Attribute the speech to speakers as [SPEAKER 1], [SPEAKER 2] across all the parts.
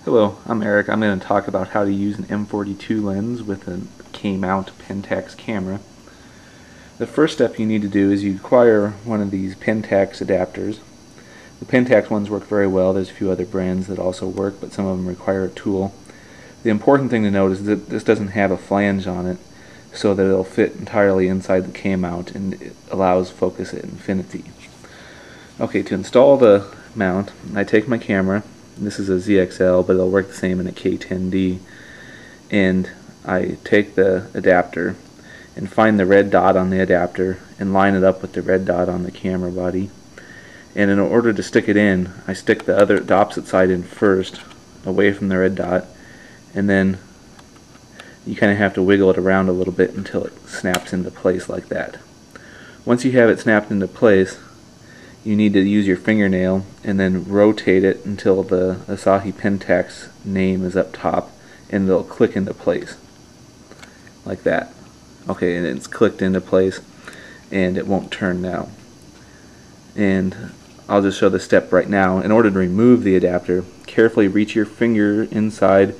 [SPEAKER 1] Hello, I'm Eric. I'm going to talk about how to use an M42 lens with a K-mount Pentax camera. The first step you need to do is you acquire one of these Pentax adapters. The Pentax ones work very well. There's a few other brands that also work, but some of them require a tool. The important thing to note is that this doesn't have a flange on it, so that it'll fit entirely inside the K-mount and it allows focus at infinity. Okay, to install the mount, I take my camera. This is a ZXL, but it'll work the same in a K10D. And I take the adapter and find the red dot on the adapter and line it up with the red dot on the camera body. And in order to stick it in, I stick the opposite side in first, away from the red dot, and then you kind of have to wiggle it around a little bit until it snaps into place like that. Once you have it snapped into place, you need to use your fingernail and then rotate it until the Asahi Pentax name is up top, and it'll click into place like that. Okay, and it's clicked into place and it won't turn now. And I'll just show the step right now. In order to remove the adapter, carefully reach your finger inside,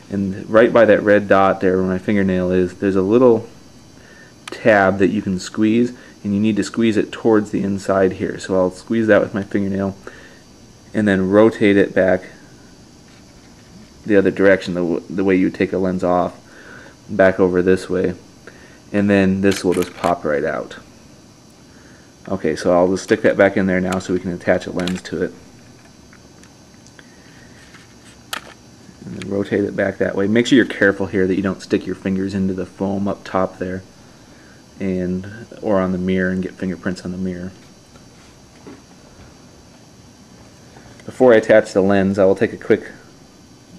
[SPEAKER 1] and right by that red dot there where my fingernail is, there's a little tab that you can squeeze, and you need to squeeze it towards the inside here. So I'll squeeze that with my fingernail and then rotate it back the other direction, the way you would take a lens off, back over this way, and then this will just pop right out. Okay, so I'll just stick that back in there now so we can attach a lens to it. And then rotate it back that way. Make sure you're careful here that you don't stick your fingers into the foam up top there, or on the mirror and get fingerprints on the mirror. Before I attach the lens, I'll give you a quick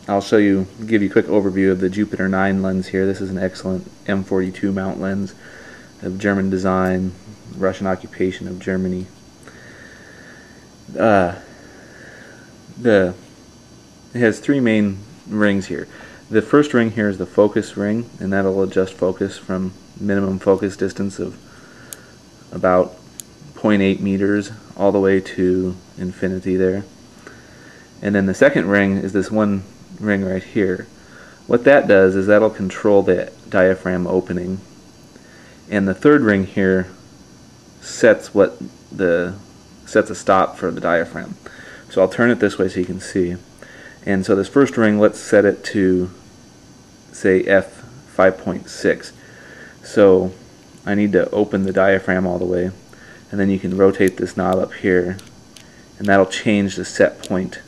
[SPEAKER 1] overview of the Jupiter 9 lens here. This is an excellent M42 mount lens of German design, Russian occupation of Germany. It has three main rings here. The first ring here is the focus ring, and that'll adjust focus from minimum focus distance of about 0.8 meters all the way to infinity there. And then the second ring is this one ring right here. What that does is that'll control the diaphragm opening. And the third ring here sets a stop for the diaphragm. So I'll turn it this way so you can see. And so this first ring, let's set it to say f5.6. So I need to open the diaphragm all the way, and then you can rotate this knob up here, and that'll change the set point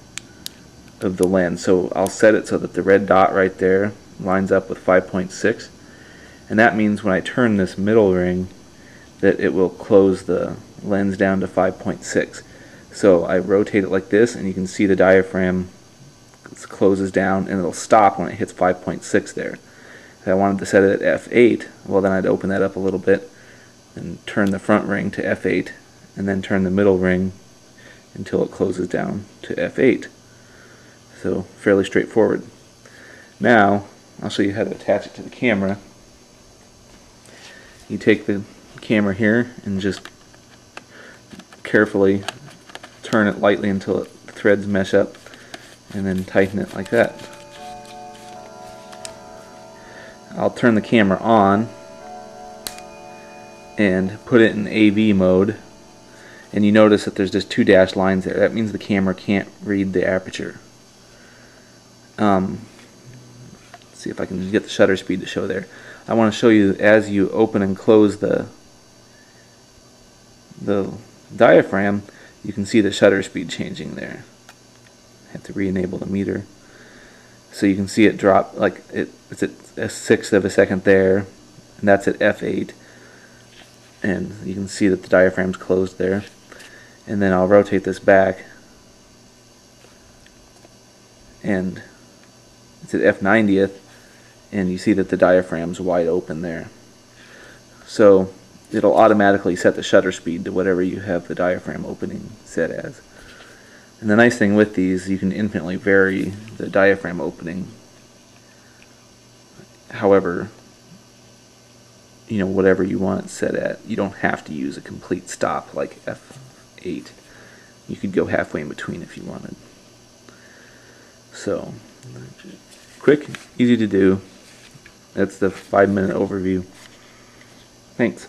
[SPEAKER 1] of the lens. So I'll set it so that the red dot right there lines up with 5.6, and that means when I turn this middle ring that it will close the lens down to 5.6. So I rotate it like this, and you can see the diaphragm closes down, and it'll stop when it hits 5.6 there. If I wanted to set it at f8, well, then I'd open that up a little bit and turn the front ring to f8, and then turn the middle ring until it closes down to f8. So fairly straightforward. Now I'll show you how to attach it to the camera. You take the camera here and just carefully turn it lightly until the threads mesh up, and then tighten it like that. I'll turn the camera on and put it in AV mode, and you notice that there's just two dashed lines there. That means the camera can't read the aperture. Let's see if I can get the shutter speed to show there. I want to show you as you open and close the diaphragm, you can see the shutter speed changing there. I have to re-enable the meter. So you can see it drop, like it's at a sixth of a second there, and that's at f8, and you can see that the diaphragm's closed there. And then I'll rotate this back, and it's at f90th, and you see that the diaphragm's wide open there. So it'll automatically set the shutter speed to whatever you have the diaphragm opening set as. And the nice thing with these, you can infinitely vary the diaphragm opening. However, whatever you want it set at. You don't have to use a complete stop like f8. You could go halfway in between if you wanted. So Quick, easy to do. That's the 5-minute overview. Thanks.